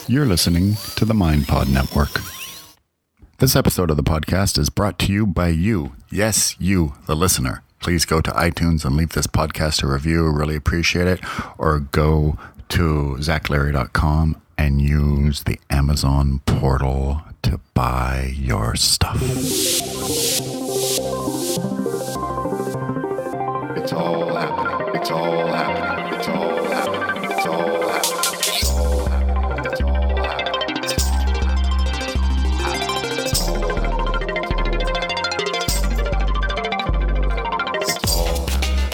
You're listening to the MindPod Network. This episode of the podcast is brought to you by you. Yes, you, the listener. Please go to iTunes and leave this podcast a review. Really appreciate it. Or go to zachlary.com and use the Amazon portal to buy your stuff. It's all happening. It's all happening. It's all happening. It's all happening. It's all happening.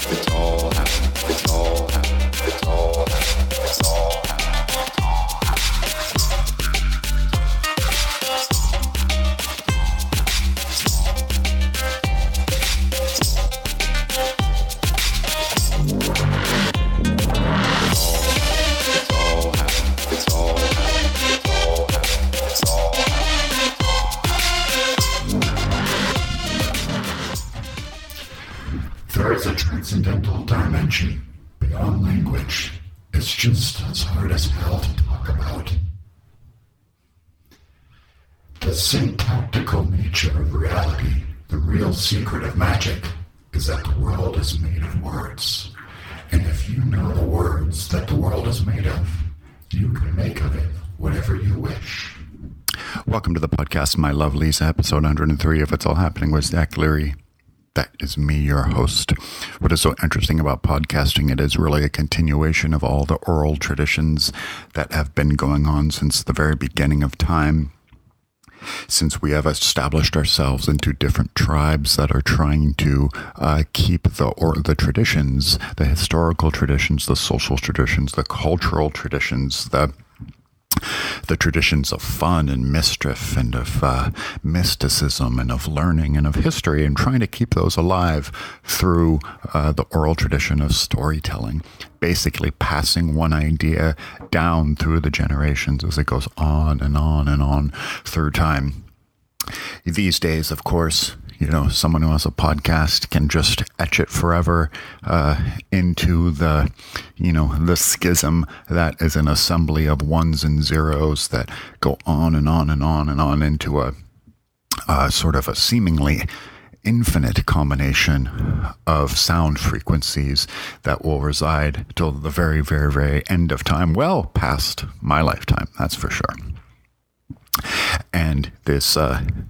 It's all happening. It's all happening. It's all happening. It's all happening. It's all happening. It's all happening. It's all happening. There is a transcendental dimension beyond language. It's just as hard as hell to talk about. The syntactical nature of reality, the real secret of magic, is that the world is made of words. And if you know the words that the world is made of, you can make of it whatever you wish. Welcome to the podcast, my lovelies, episode 103 of It's All Happening with Zach Leary. That is me, your host. What is so interesting about podcasting, it is really a continuation of all the oral traditions that have been going on since the very beginning of time, since we have established ourselves into different tribes that are trying to keep the traditions, the historical traditions, the social traditions, the cultural traditions, the traditions of fun and mischief and of mysticism and of learning and of history, and trying to keep those alive through the oral tradition of storytelling, basically passing one idea down through the generations as it goes on and on and on through time. These days, of course, someone who has a podcast can just etch it forever into the schism that is an assembly of ones and zeros that go on and on and on and on into a sort of a seemingly infinite combination of sound frequencies that will reside till the very, very, very end of time, well past my lifetime, that's for sure. And this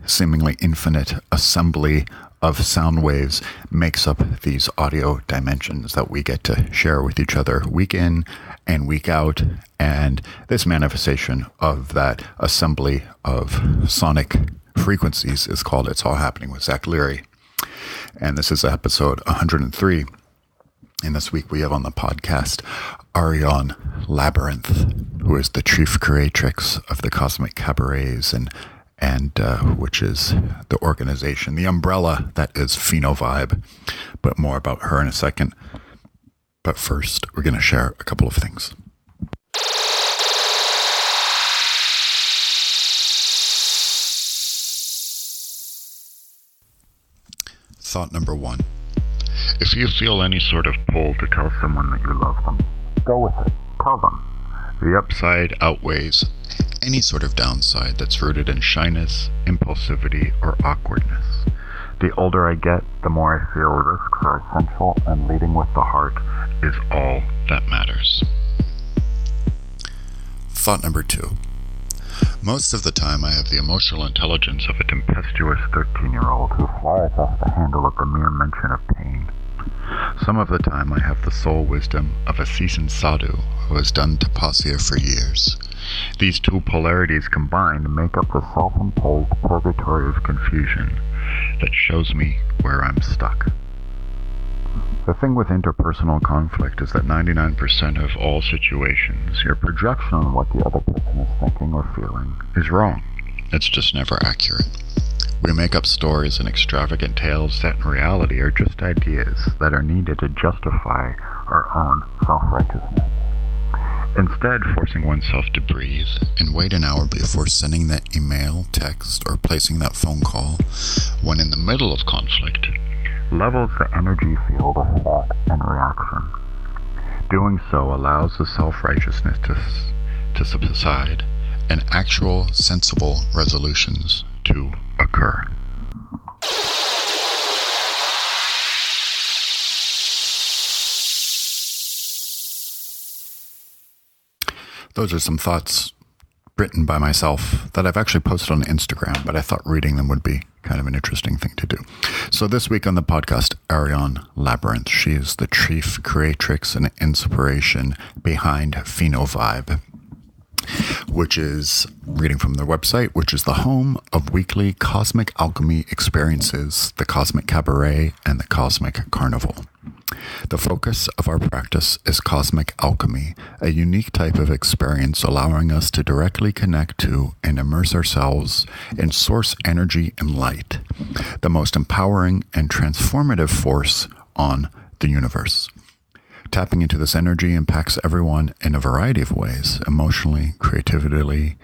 seemingly infinite assembly of sound waves makes up these audio dimensions that we get to share with each other week in and week out. And this manifestation of that assembly of sonic frequencies is called It's All Happening with Zach Leary. And this is episode 103. And this week we have on the podcast Ariane Labyrinth, who is the chief creatrix of the Cosmic Cabarets and which is the organization, the umbrella that is PhenoVibe. But more about her in a second. But first, we're going to share a couple of things. Thought number one. If you feel any sort of pull to tell someone that you love them, go with it. Tell them. The upside outweighs any sort of downside that's rooted in shyness, impulsivity, or awkwardness. The older I get, the more I feel risks are essential, and leading with the heart is all that matters. Thought number two. Most of the time I have the emotional intelligence of a tempestuous 13-year-old who flies off the handle at the mere mention of pain. Some of the time I have the soul wisdom of a seasoned sadhu who has done tapasya for years. These two polarities combined make up the self-imposed purgatory of confusion that shows me where I'm stuck. The thing with interpersonal conflict is that 99% of all situations, your projection on what the other person is thinking or feeling is wrong. It's just never accurate. We make up stories and extravagant tales that in reality are just ideas that are needed to justify our own self-righteousness. Instead, forcing oneself to breathe and wait an hour before sending that email, text, or placing that phone call when in the middle of conflict levels the energy field of thought and reaction. Doing so allows the self-righteousness to subside and actual sensible resolutions to occur. Those are some thoughts written by myself that I've actually posted on Instagram, but I thought reading them would be kind of an interesting thing to do. So this week on the podcast, Ariane Labyrinth. She is the chief creatrix and inspiration behind PhenoVibe, which is, reading from their website, which is the home of weekly Cosmic Alchemy experiences, the Cosmic Cabaret and the Cosmic Carnival. The focus of our practice is Cosmic Alchemy, a unique type of experience allowing us to directly connect to and immerse ourselves in source energy and light, the most empowering and transformative force on the universe. Tapping into this energy impacts everyone in a variety of ways, emotionally, creatively,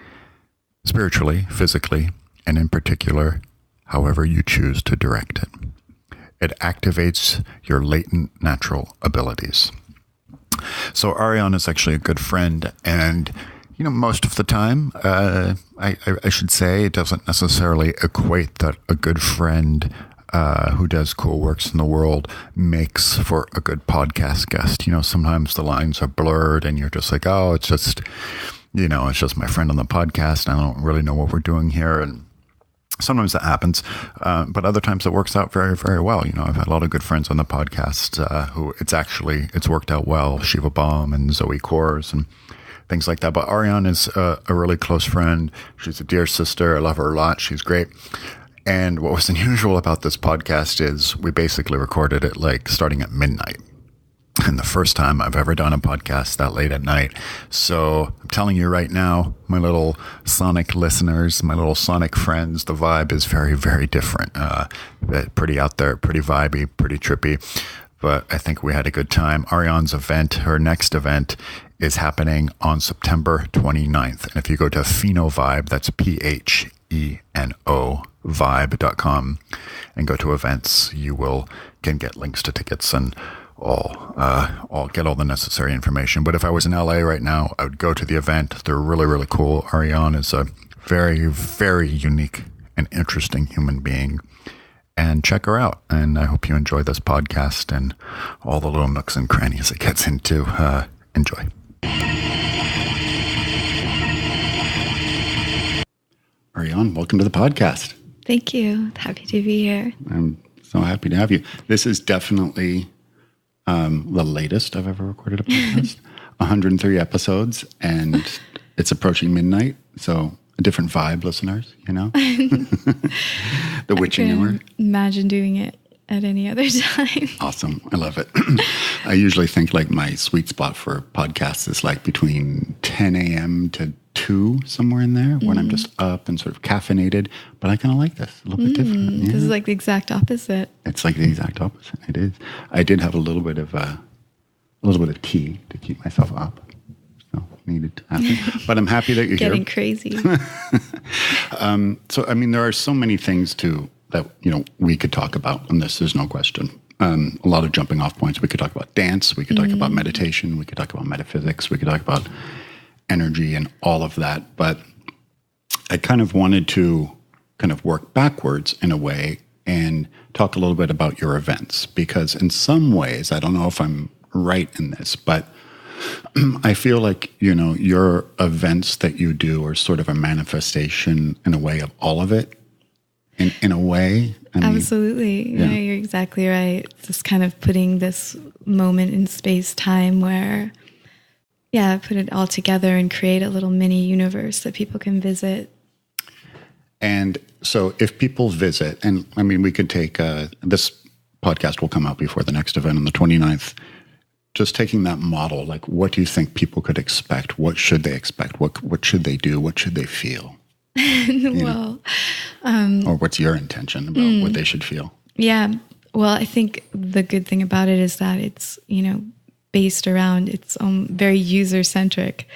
spiritually, physically, and in particular, however you choose to direct it. It activates your latent natural abilities. So Ariane is actually a good friend, and most of the time, I should say, it doesn't necessarily equate that a good friend who does cool works in the world makes for a good podcast guest. Sometimes the lines are blurred, and you're just like, oh, it's just my friend on the podcast. I don't really know what we're doing here, and sometimes that happens, but other times it works out very, very well. I've had a lot of good friends on the podcast who it's worked out well. Shiva Baum and Zoe Kors and things like that. But Ariane is a really close friend. She's a dear sister. I love her a lot. She's great. And what was unusual about this podcast is we basically recorded it starting at midnight. And the first time I've ever done a podcast that late at night. So I'm telling you right now, my little sonic listeners, my little sonic friends, the vibe is very, very different. Pretty out there, pretty vibey, pretty trippy. But I think we had a good time. Ariane's event, her next event, is happening on September 29th. And if you go to PhenoVibe, that's PhenoVibe.com, and go to events, you can get links to tickets and I'll get all the necessary information. But if I was in LA right now, I would go to the event. They're really, really cool. Ariane is a very, very unique and interesting human being. And check her out. And I hope you enjoy this podcast and all the little nooks and crannies it gets into. Enjoy. Ariane, welcome to the podcast. Thank you. Happy to be here. I'm so happy to have you. This is definitely the latest I've ever recorded a podcast. 103 episodes, and it's approaching midnight, so a different vibe, listeners, The witching hour. Imagine doing it at any other time. Awesome. I love it. I usually think my sweet spot for podcasts is between 10 a.m. to 2, somewhere in there, when I'm just up and sort of caffeinated. But I kind of like this, a little bit different. Yeah. This is the exact opposite. It's the exact opposite. It is. I did have a little bit of tea to keep myself up. So needed to happen. But I'm happy that you're getting crazy. So there are so many things that we could talk about on this. There's no question. A lot of jumping off points. We could talk about dance. We could talk about meditation. We could talk about metaphysics. We could talk about energy and all of that. But I kind of wanted to work backwards in a way and talk a little bit about your events, because in some ways, I don't know if I'm right in this, but I feel like, your events that you do are sort of a manifestation in a way of all of it. In a way. Absolutely. Yeah. You're exactly right. Just kind of putting this moment in space time where, put it all together and create a little mini universe that people can visit. And so if people visit, and we could take, this podcast will come out before the next event on the 29th. Just taking that model, what do you think people could expect? What should they expect? What should they do? What should they feel? Well, or what's your intention about what they should feel? Yeah. Well, I think the good thing about it is that it's, based around, it's very user-centric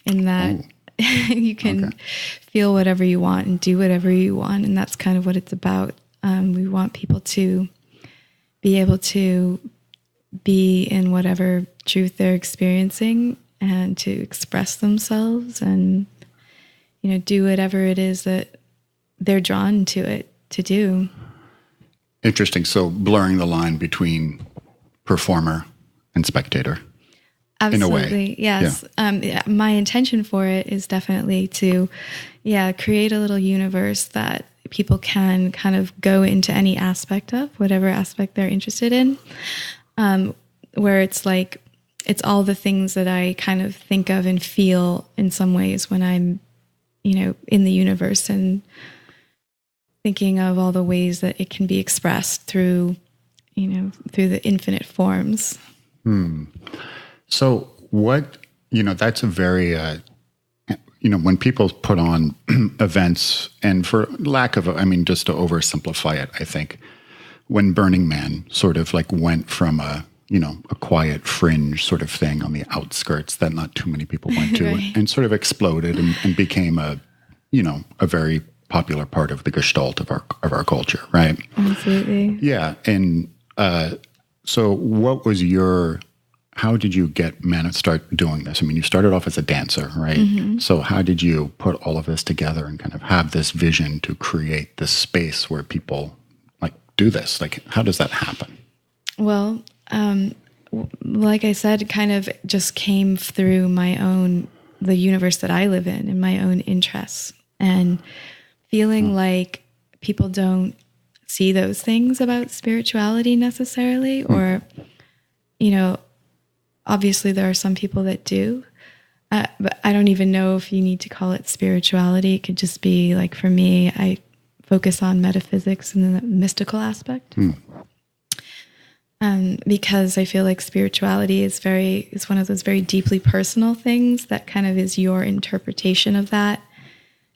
in that you can feel whatever you want and do whatever you want. And that's kind of what it's about. We want people to be able to be in whatever truth they're experiencing and to express themselves and, do whatever it is that they're drawn to it to do. Interesting. So blurring the line between performer and spectator. Absolutely. In a way. Yes. My intention for it is definitely to, create a little universe that people can kind of go into any aspect of, whatever aspect they're interested in, where it's like, it's all the things that I kind of think of and feel in some ways when I'm, in the universe, and thinking of all the ways that it can be expressed through the infinite forms. So what, that's a very, when people put on events, and for lack of, just to oversimplify it, I think when Burning Man sort of like went from a quiet fringe sort of thing on the outskirts that not too many people went to, Right. and sort of exploded and became a very popular part of the gestalt of our culture, right? Absolutely. Yeah. And so what was how did you start doing this? You started off as a dancer, right? Mm-hmm. So how did you put all of this together and kind of have this vision to create this space where people like do this? Like, how does that happen? Well, like I said, it kind of just came through the universe that I live in and my own interests, and feeling like people don't see those things about spirituality necessarily, or, obviously there are some people that do, but I don't even know if you need to call it spirituality. It could just be like, for me, I focus on metaphysics and the mystical aspect. Because I feel like spirituality is one of those very deeply personal things that kind of is your interpretation of that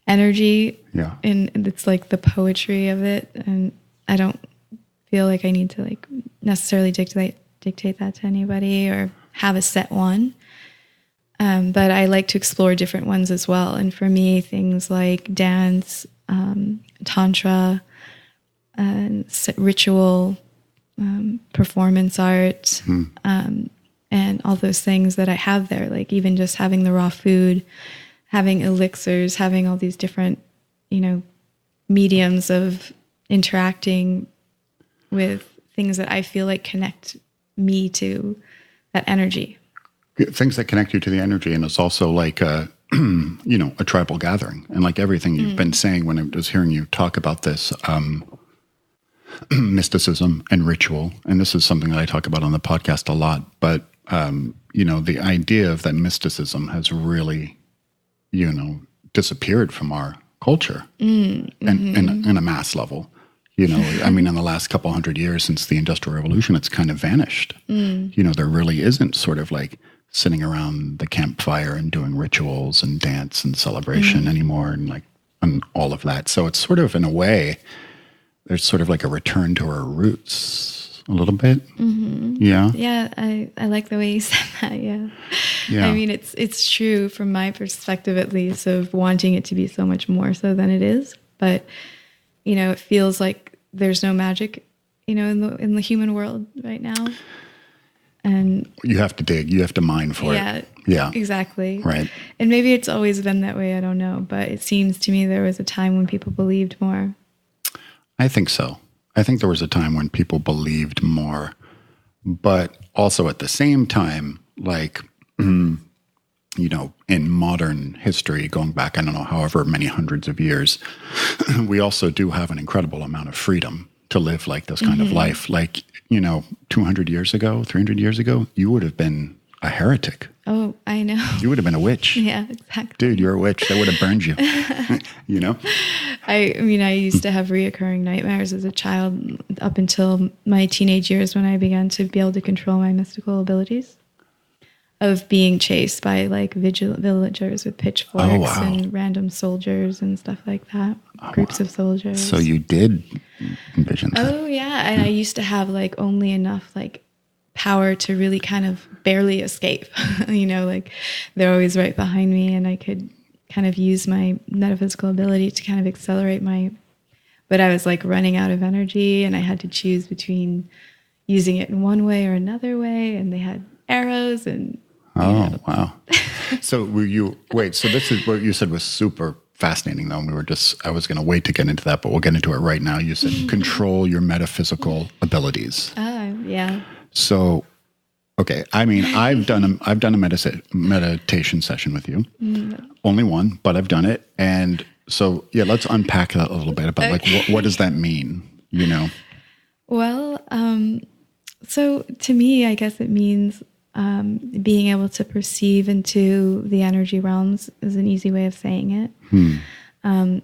energy. Yeah. And it's like the poetry of it. And I don't feel like I need to like necessarily dictate that to anybody or have a set one. But I like to explore different ones as well. And for me, things like dance, tantra, ritual, performance art, and all those things that I have there, like even just having the raw food, having elixirs, having all these different, mediums of interacting with things that I feel like connect me to that energy. Things that connect you to the energy. And it's also like a tribal gathering. And like everything you've been saying when I was hearing you talk about this, mysticism and ritual. And this is something that I talk about on the podcast a lot. But, the idea of that mysticism has really, disappeared from our culture and in a mass level. In the last couple 100 years since the Industrial Revolution, it's kind of vanished. There really isn't sort of like sitting around the campfire and doing rituals and dance and celebration anymore, and all of that. So it's sort of, in a way, there's sort of like a return to our roots a little bit. Yeah. Yeah. I like the way you said that. Yeah. Yeah. It's true from my perspective, at least, of wanting it to be so much more so than it is. But, it feels like there's no magic, in the human world right now. And you have to dig, you have to mine for it. Yeah. Exactly. Right. And maybe it's always been that way. I don't know. But it seems to me there was a time when people believed more. I think so. I think there was a time when people believed more, but also at the same time, like, in modern history, going back, I don't know, however many hundreds of years, we also do have an incredible amount of freedom to live like this kind of life. Like, 200 years ago, 300 years ago, you would have been a heretic. Oh, I know. You would have been a witch. Yeah, exactly. Dude, you're a witch. They would have burned you. I used to have reoccurring nightmares as a child up until my teenage years, when I began to be able to control my mystical abilities, of being chased by like villagers with pitchforks and random soldiers and stuff like that. Groups of soldiers. So you did envision that. Oh yeah. And I used to have like only enough like power to really kind of barely escape, like they're always right behind me, and I could kind of use my metaphysical ability to kind of accelerate but I was like running out of energy, and I had to choose between using it in one way or another way. And they had arrows and, wow. So so this is what you said was super fascinating though. I was going to wait to get into that, but we'll get into it right now. You said control your metaphysical abilities. Yeah. So, okay. I mean, I've done a meditation session with you. Only one, but I've done it. And so, yeah, let's unpack that a little bit about like, what does that mean? You know? Well, so to me, I guess it means being able to perceive into the energy realms is an easy way of saying it.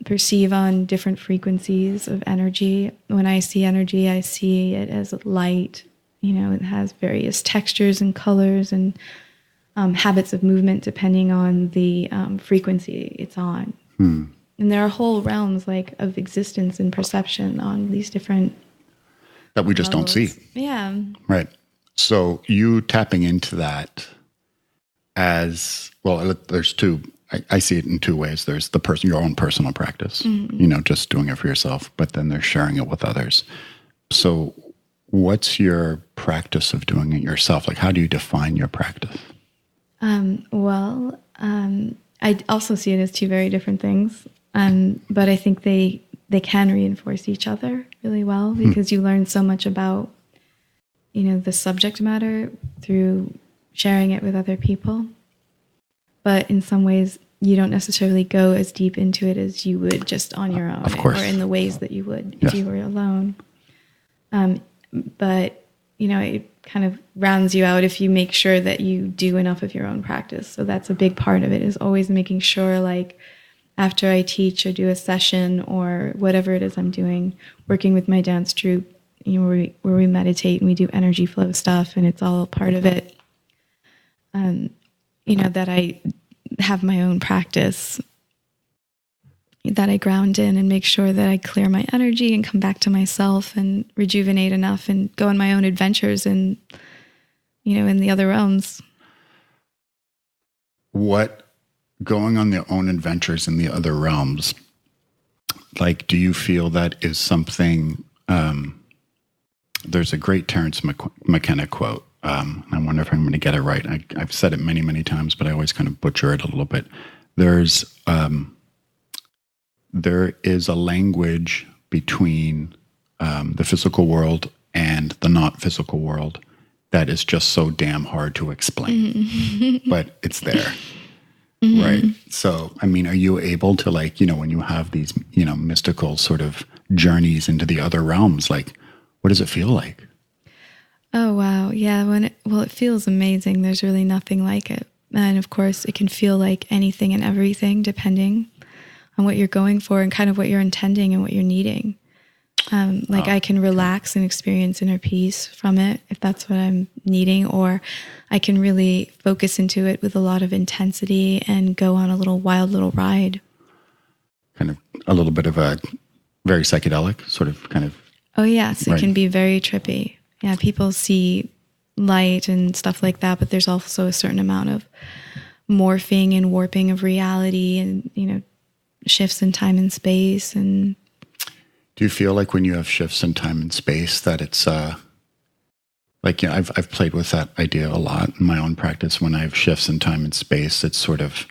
Perceive on different frequencies of energy. When I see energy, I see it as light. You know, it has various textures and colors and habits of movement depending on the frequency it's on. And there are whole realms like of existence and perception on these different that we just levels. Don't see. Yeah. Right. So you tapping into that as well, there's two, I see it in two ways. There's your own personal practice, you know, just doing it for yourself, but then there's sharing it with others. So what's your practice of doing it yourself? Like, how do you define your practice? I also see it as two very different things. But I think they can reinforce each other really well because you learn so much about, you know, the subject matter through sharing it with other people. But in some ways, you don't necessarily go as deep into it as you would just on your own, of course, or in the ways that you would if you were alone. But, you know, it kind of rounds you out if you make sure that you do enough of your own practice. So that's a big part of it, is always making sure, like, after I teach or do a session or whatever it is I'm doing, working with my dance troupe, you know, where we meditate and we do energy flow stuff, and it's all part of it. You know, that I have my own practice that I ground in and make sure that I clear my energy and come back to myself and rejuvenate enough and go on my own adventures and, you know, in the other realms. What going on their own adventures in the other realms, like, do you feel that is something, there's a great Terence McKenna quote. I wonder if I'm going to get it right. I've said it many, many times, but I always kind of butcher it a little bit. There is a language between the physical world and the not physical world that is just so damn hard to explain, but it's there. Right. So, I mean, are you able to, like, you know, when you have these, you know, mystical sort of journeys into the other realms, like, what does it feel like? Oh, wow. Yeah. It feels amazing. There's really nothing like it. And of course, it can feel like anything and everything, depending on what you're going for and kind of what you're intending and what you're needing. I can relax and experience inner peace from it if that's what I'm needing, or I can really focus into it with a lot of intensity and go on a wild little ride. Kind of a little bit of a very psychedelic sort of kind of. Oh, yes. It can be very trippy. Yeah. People see light and stuff like that, but there's also a certain amount of morphing and warping of reality and, you know, shifts in time and space. And do you feel like when you have shifts in time and space that it's like, you know, I've played with that idea a lot in my own practice. When I have shifts in time and space, it's sort of,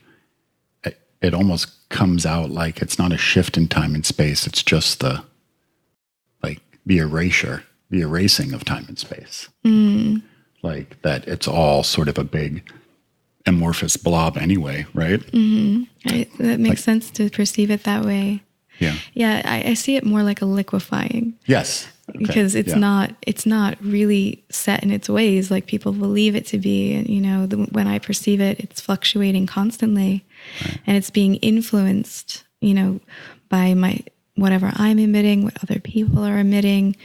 it almost comes out like it's not a shift in time and space. It's just the erasing of time and space. Like that it's all sort of a big amorphous blob anyway, right? That makes sense to perceive it that way. Yeah. Yeah, I see it more like a liquefying. Yes. Okay. Because it's not really set in its ways like people believe it to be. And, you know, when I perceive it, it's fluctuating constantly. Right. And it's being influenced, you know, by whatever I'm emitting, what other people are emitting,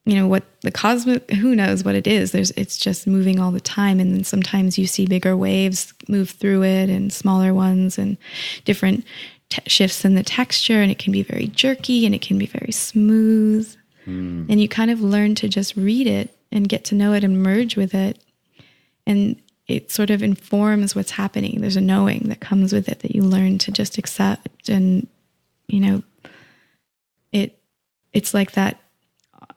you know, what the cosmic, who knows what it is. It's just moving all the time. And then sometimes you see bigger waves move through it and smaller ones and different shifts in the texture. And it can be very jerky and it can be very smooth. And you kind of learn to just read it and get to know it and merge with it. And it sort of informs what's happening. There's a knowing that comes with it that you learn to just accept. And, you know, it's like that,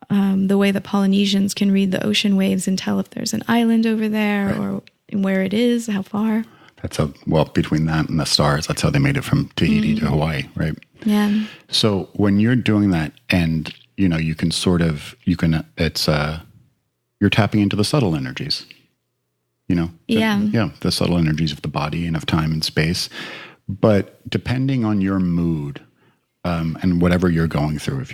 the way the Polynesians can read the ocean waves and tell if there's an island over there or where it is, how far. That's how, well, between that and the stars, that's how they made it from Tahiti to Hawaii, right? Yeah. So when you're doing that and, you can you're tapping into the subtle energies, Yeah. the subtle energies of the body and of time and space. But depending on your mood, and whatever you're going through, if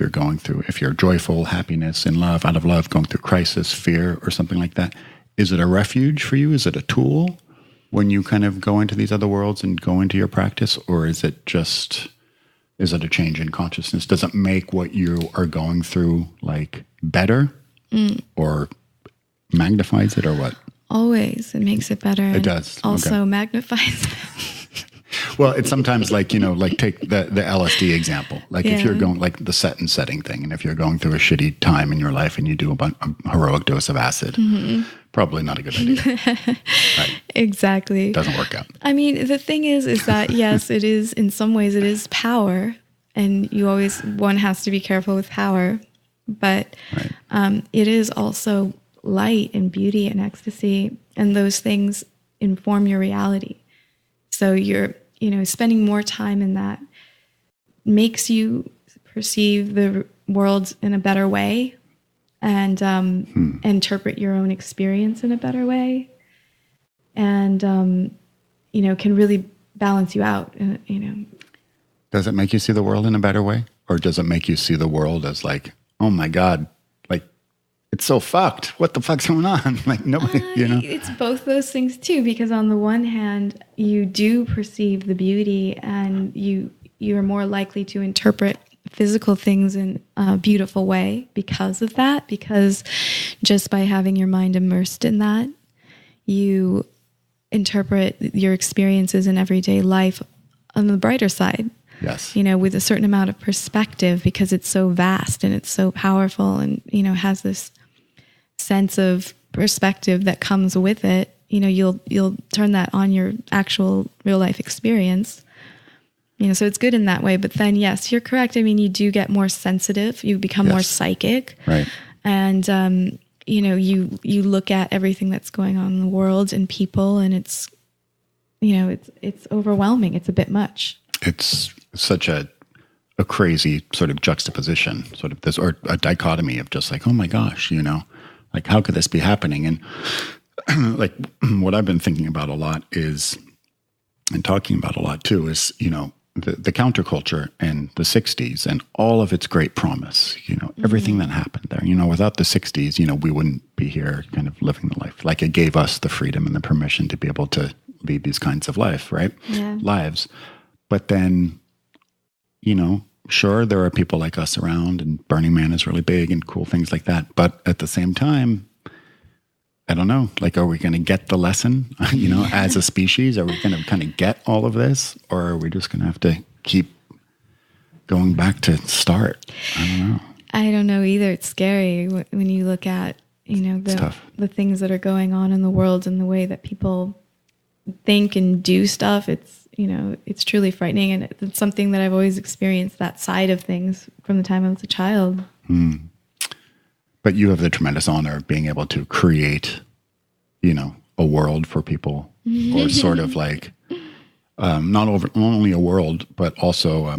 you're joyful, happiness, in love, out of love, going through crisis, fear, or something like that, is it a refuge for you? Is it a tool when you kind of go into these other worlds and go into your practice? Or is it a change in consciousness? Does it make what you are going through like better or magnifies it or what? Always. It makes it better. It does. Also magnifies it. Well, it's sometimes like, take the LSD example. Like if you're going like the set and setting thing, and if you're going through a shitty time in your life and you do a heroic dose of acid, probably not a good idea. Right? Exactly. Doesn't work out. I mean, the thing is that yes, it is, in some ways it is power, and one has to be careful with power, but it is also light and beauty and ecstasy, and those things inform your reality. So you're, spending more time in that makes you perceive the world in a better way and interpret your own experience in a better way, and, can really balance you out, Does it make you see the world in a better way? Or does it make you see the world as like, oh my God, like it's so fucked. What the fuck's going on? Like nobody, It's both those things too, because on the one hand, you do perceive the beauty, and you are more likely to interpret physical things in a beautiful way because of that, because just by having your mind immersed in that, you interpret your experiences in everyday life on the brighter side. Yes. With a certain amount of perspective, because it's so vast and it's so powerful, and, has this sense of perspective that comes with it. You'll turn that on your actual real life experience. So it's good in that way. But then, yes, you're correct. I mean, you do get more sensitive. You become more psychic. Right. And, you look at everything that's going on in the world and people, and it's overwhelming. It's a bit much. It's such a crazy sort of juxtaposition, sort of this, or a dichotomy of just like, oh my gosh, like how could this be happening? And like what I've been thinking about a lot is, and talking about a lot too, is, the counterculture and the 60s and all of its great promise, everything that happened there, without the 60s, we wouldn't be here kind of living the life. Like it gave us the freedom and the permission to be able to lead these kinds of life, right? Yeah. Lives. But then, sure, there are people like us around, and Burning Man is really big and cool things like that. But at the same time, I don't know, like, are we going to get the lesson, as a species? Are we going to kind of get all of this? Or are we just going to have to keep going back to start? I don't know. I don't know either. It's scary when you look at, the things that are going on in the world and the way that people think and do stuff. It's truly frightening, and it's something that I've always experienced, that side of things, from the time I was a child. But you have the tremendous honor of being able to create, a world for people, or sort of like, not only a world, but also,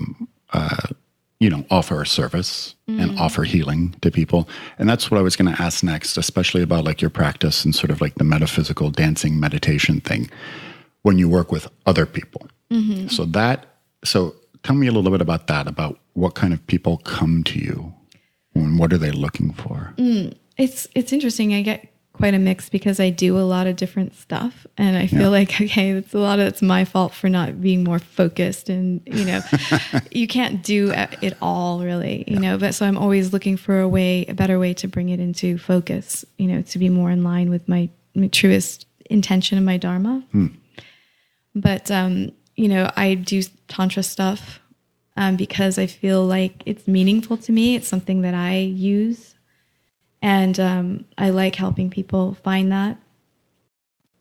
offer a service and offer healing to people. And that's what I was going to ask next, especially about like your practice and sort of like the metaphysical dancing meditation thing when you work with other people. So tell me a little bit about that, about what kind of people come to you and what are they looking for? It's interesting. I get quite a mix because I do a lot of different stuff, and I feel like, okay, it's my fault for not being more focused, and, you can't do it all really, but so I'm always looking for a better way to bring it into focus, to be more in line with my truest intention and my dharma. But, I do Tantra stuff because I feel like it's meaningful to me. It's something that I use. And I like helping people find that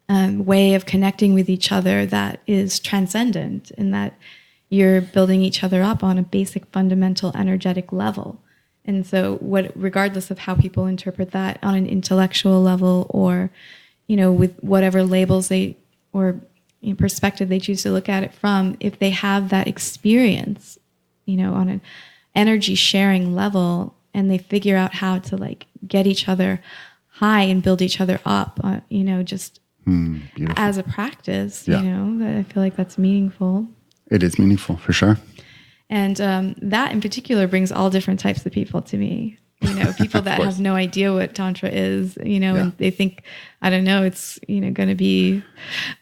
way of connecting with each other that is transcendent, and that you're building each other up on a basic, fundamental, energetic level. And so regardless of how people interpret that on an intellectual level, or, with whatever labels or perspective they choose to look at it from, if they have that experience, on an energy sharing level, and they figure out how to like get each other high and build each other up, just as a practice, I feel like that's meaningful. It is meaningful for sure. And that in particular brings all different types of people to me. People that have no idea what Tantra is, and they think, I don't know, it's, going to be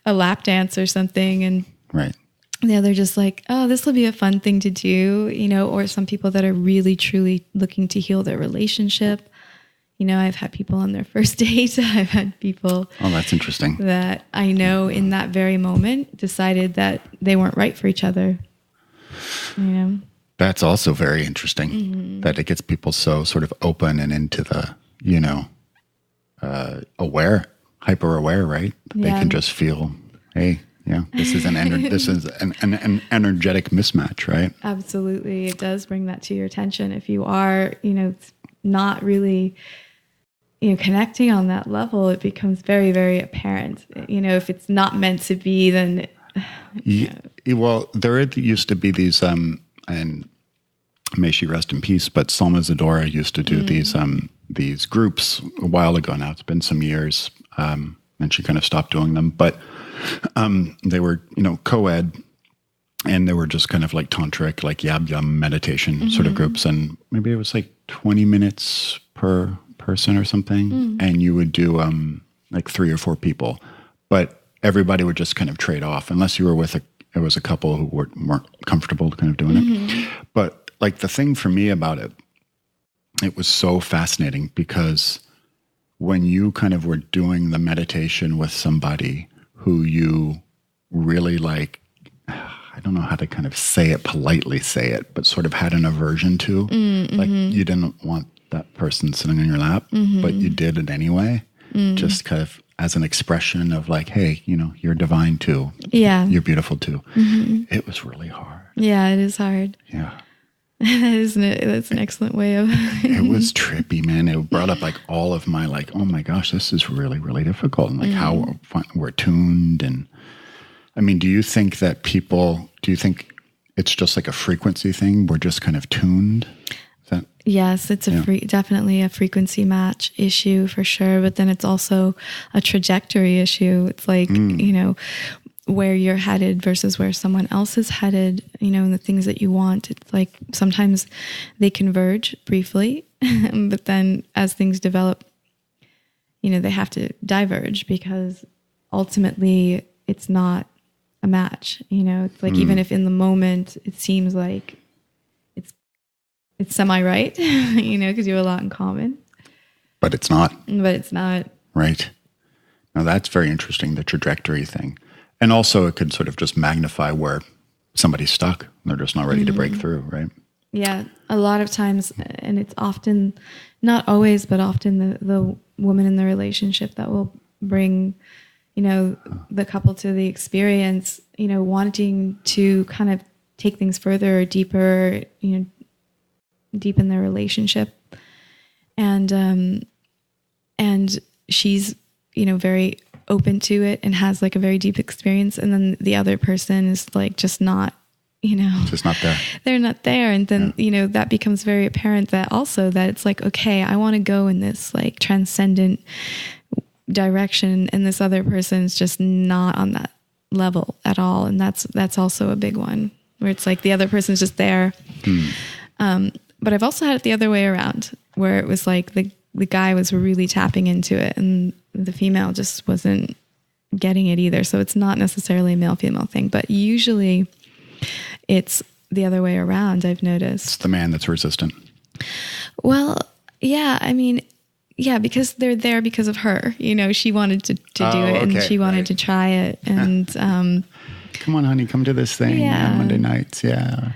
a lap dance or something. And right. They're just like, oh, this will be a fun thing to do, or some people that are really, truly looking to heal their relationship. I've had people on their first date. I've had people. Oh, that's interesting. That I know in that very moment decided that they weren't right for each other. That's also very interesting, that it gets people so sort of open and into the, hyper aware, right? They can just feel, hey, this is an energetic mismatch, right? Absolutely. It does bring that to your attention. If you are, not really, connecting on that level, it becomes very, very apparent. If it's not meant to be, then. Well, there used to be these, and may she rest in peace, but Salma Zadora used to do these groups a while ago now. It's been some years, and she kind of stopped doing them. But they were, co-ed, and they were just kind of like tantric, like yum meditation sort of groups. And maybe it was like 20 minutes per person or something. And you would do like 3 or 4 people. But everybody would just kind of trade off, unless you were with it was a couple who weren't comfortable kind of doing it. But like the thing for me about it was so fascinating, because when you kind of were doing the meditation with somebody who you really like, I don't know how to kind of politely say it, but sort of had an aversion to, like you didn't want that person sitting on your lap, but you did it anyway, just kind of as an expression of like, hey, you're divine too. Yeah. You're beautiful too. It was really hard. Yeah, it is hard. Yeah. Isn't it? That's an excellent way of. It was trippy, man. It brought up like all of my like, oh my gosh, this is really, really difficult. And like how we're tuned. And I mean, do you think it's just like a frequency thing? We're just kind of tuned? Yes, it's definitely a frequency match issue for sure. But then it's also a trajectory issue. It's like, where you're headed versus where someone else is headed, and the things that you want. It's like sometimes they converge briefly, but then as things develop, they have to diverge, because ultimately it's not a match. It's like even if in the moment it seems like it's semi-right, because you have a lot in common. But it's not. Right. Now that's very interesting, the trajectory thing. And also it could sort of just magnify where somebody's stuck and they're just not ready to break through, right? Yeah. A lot of times, and it's often, not always, but often the woman in the relationship that will bring, the couple to the experience, wanting to kind of take things further or deeper, deepen their relationship. And she's, very open to it and has like a very deep experience. And then the other person is like, just not, just not there. They're not there. And then, that becomes very apparent that it's like, okay, I want to go in this like transcendent direction. And this other person is just not on that level at all. And that's also a big one, where it's like the other person's just there. But I've also had it the other way around, where it was like the guy was really tapping into it and the female just wasn't getting it either. So it's not necessarily a male-female thing, but usually it's the other way around, I've noticed. It's the man that's resistant. Well, yeah, I mean, because they're there because of her. She wanted to do it, and she wanted to try it. And come on, honey, come to this thing on Monday nights. Yeah.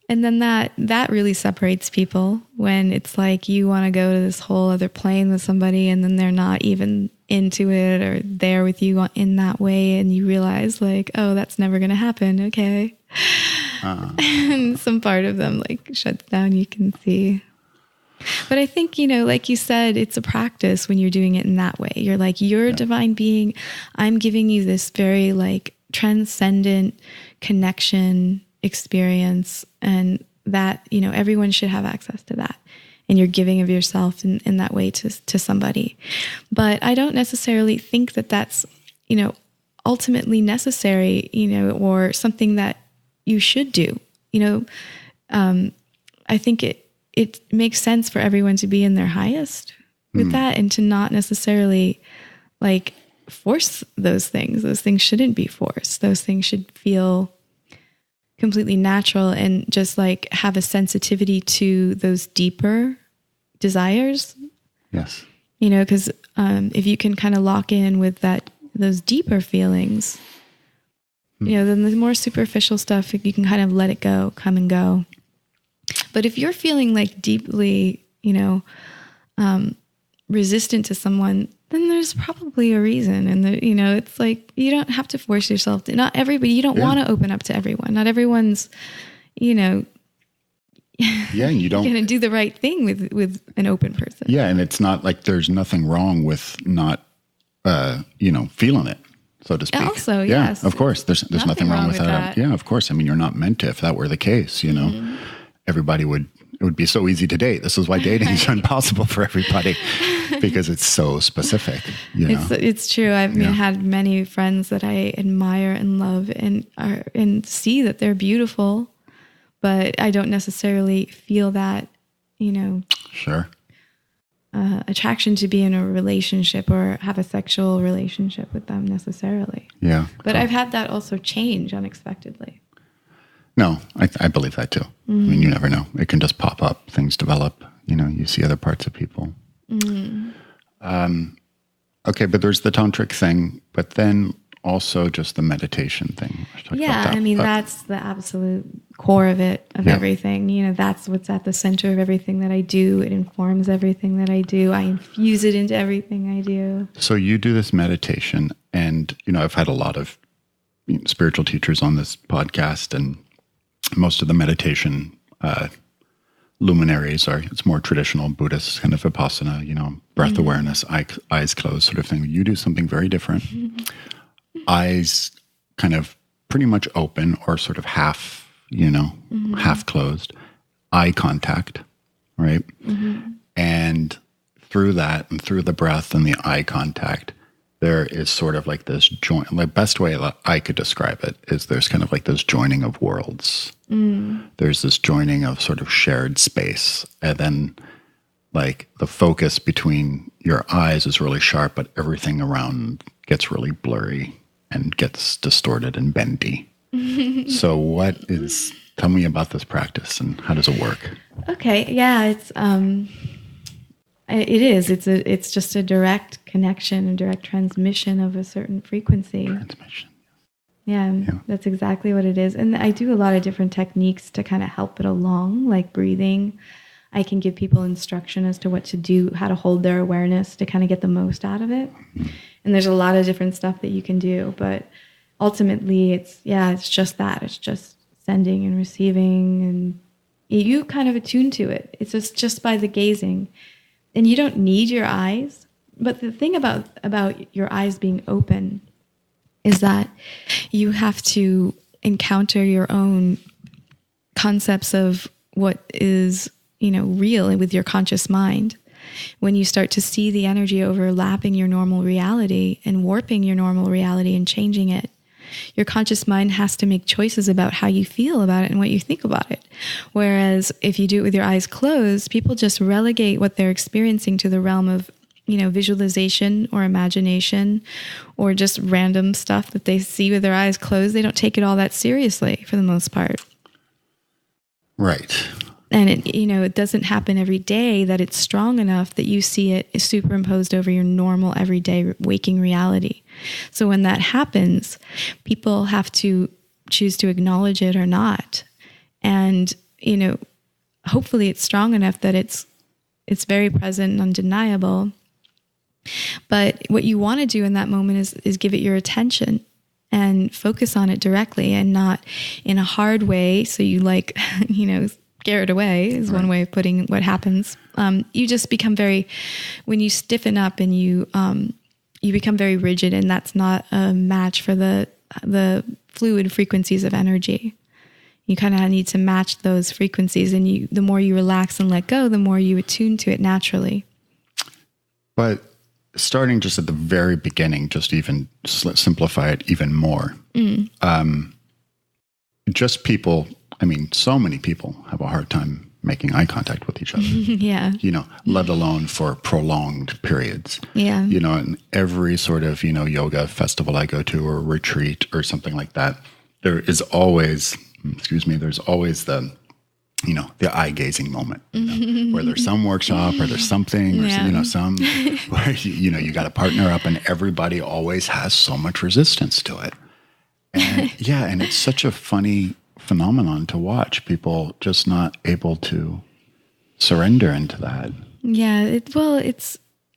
And then that really separates people, when it's like you want to go to this whole other plane with somebody and then they're not even into it or there with you in that way. And you realize like, oh, that's never going to happen. Okay. And some part of them like shuts down, you can see. But I think, like you said, it's a practice when you're doing it in that way. You're like, you're a divine being. I'm giving you this very like transcendent connection experience, and that, everyone should have access to that. And you're giving of yourself in that way to somebody. But I don't necessarily think that that's, ultimately necessary, or something that you should do. I think it makes sense for everyone to be in their highest with that, and to not necessarily like force those things. Those things shouldn't be forced. Those things should feel completely natural, and just like have a sensitivity to those deeper desires. Yes. Because if you can kind of lock in with those deeper feelings, then the more superficial stuff, you can kind of let it go, come and go. But if you're feeling like deeply, resistant to someone, then there's probably a reason. And, it's like, you don't have to force yourself to, not everybody, you don't want to open up to everyone. Not everyone's, and you don't going to do the right thing with an open person. Yeah. And it's not like there's nothing wrong with not, feeling it, so to speak. Also, yes. Yeah, of course. There's nothing wrong with that. Yeah, of course. I mean, you're not meant to. If that were the case, everybody it would be so easy to date. This is why dating is impossible for everybody, because it's so specific. It's true. I've had many friends that I admire and love and see that they're beautiful, but I don't necessarily feel that, Sure. Attraction to be in a relationship or have a sexual relationship with them necessarily. Yeah. But I've had that also change unexpectedly. No, I believe that too. I mean, you never know. It can just pop up. Things develop. You see other parts of people. Okay, but there's the tantric thing, but then also just the meditation thing. Yeah, I mean, that's the absolute core of it, of everything. That's what's at the center of everything that I do. It informs everything that I do. I infuse it into everything I do. So you do this meditation, and, I've had a lot of spiritual teachers on this podcast, and most of the meditation luminaries it's more traditional Buddhist kind of Vipassana, breath awareness, eyes closed sort of thing. You do something very different. Eyes kind of pretty much open, or sort of half, half closed, eye contact, right? And through that, and through the breath and the eye contact, there is sort of like this joint. The best way I could describe it is there's kind of like this joining of worlds. There's this joining of sort of shared space. And then like the focus between your eyes is really sharp, but everything around gets really blurry and gets distorted and bendy. So tell me about this practice and how does it work? Okay. Yeah. It's just a direct connection, a direct transmission of a certain frequency. Yeah, that's exactly what it is. And I do a lot of different techniques to kind of help it along, like breathing. I can give people instruction as to what to do, how to hold their awareness to kind of get the most out of it. And there's a lot of different stuff that you can do, but ultimately it's just that. It's just sending and receiving, and you kind of attune to it. It's just by the gazing. And you don't need your eyes. But the thing about your eyes being open is that you have to encounter your own concepts of what is, real with your conscious mind. When you start to see the energy overlapping your normal reality and warping your normal reality and changing it, your conscious mind has to make choices about how you feel about it and what you think about it. Whereas if you do it with your eyes closed, people just relegate what they're experiencing to the realm of, visualization or imagination or just random stuff that they see with their eyes closed. They don't take it all that seriously for the most part. Right. And it doesn't happen every day that it's strong enough that you see it superimposed over your normal everyday waking reality. So when that happens, people have to choose to acknowledge it or not. And, hopefully it's strong enough that it's very present and undeniable. But what you want to do in that moment is give it your attention and focus on it directly, and not in a hard way. So you scared away is one way of putting what happens. You just become when you stiffen up and you become very rigid, and that's not a match for the fluid frequencies of energy. You kind of need to match those frequencies, and the more you relax and let go, the more you attune to it naturally. But starting just at the very beginning, just even simplify it even more. Just people, I mean, so many people have a hard time making eye contact with each other. Yeah. Let alone for prolonged periods. Yeah. In every sort of, yoga festival I go to or retreat or something like that, there's always the, the eye gazing moment, where there's some workshop or there's something, or, some, where, you got to partner up and everybody always has so much resistance to it. And and it's such a funny phenomenon to watch, people just not able to surrender into that. Yeah.